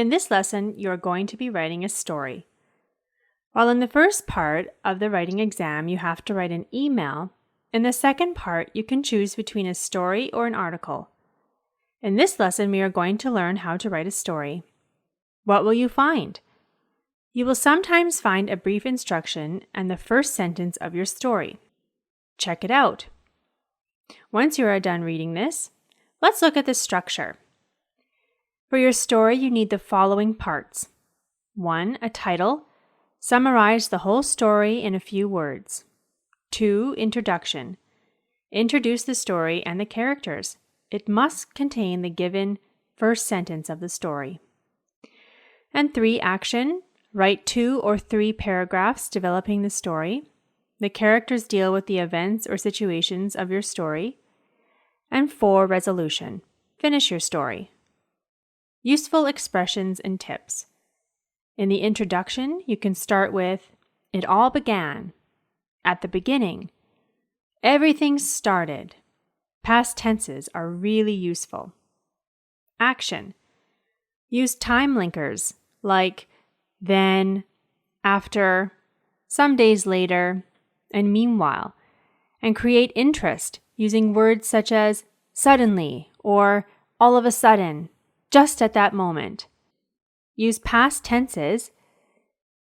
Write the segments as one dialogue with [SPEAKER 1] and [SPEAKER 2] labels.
[SPEAKER 1] In this lesson, you are going to be writing a story. While in the first part of the writing exam, you have to write an email, in the second part, you can choose between a story or an article. In this lesson, we are going to learn how to write a story. What will you find? You will sometimes find a brief instruction and the first sentence of your story. Check it out. Once you are done reading this, let's look at the structure. For your story, you need the following parts. 1. A title. Summarize the whole story in a few words. 2. Introduction. Introduce the story and the characters. It must contain the given first sentence of the story. And 3. Action. Write 2 or 3 paragraphs developing the story. The characters deal with the events or situations of your story. And 4. Resolution. Finish your story. Useful expressions and tips. In the introduction, you can start with, "It all began," "at the beginning," "everything started." Past tenses are really useful. Action. Use time linkers like then, after, some days later, and meanwhile, and create interest using words such as suddenly or all of a sudden, just at that moment. Use past tenses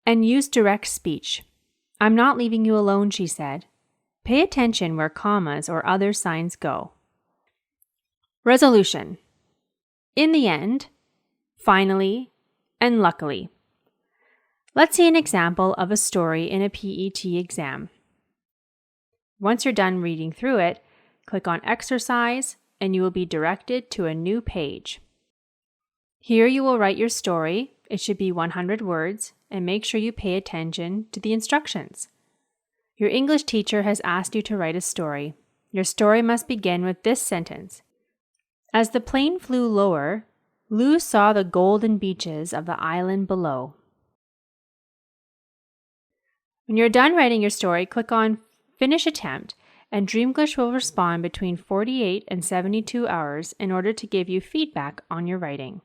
[SPEAKER 1] and use direct speech. "I'm not leaving you alone," she said. Pay attention where commas or other signs go. Resolution. In the end, finally, and luckily. Let's see an example of a story in a PET exam. Once you're done reading through it, click on Exercise and you will be directed to a new page. Here you will write your story. It should be 100 words, and make sure you pay attention to the instructions. Your English teacher has asked you to write a story. Your story must begin with this sentence. As the plane flew lower, Lou saw the golden beaches of the island below. When you're done writing your story, click on Finish Attempt, and Dreamglish will respond between 48 and 72 hours in order to give you feedback on your writing.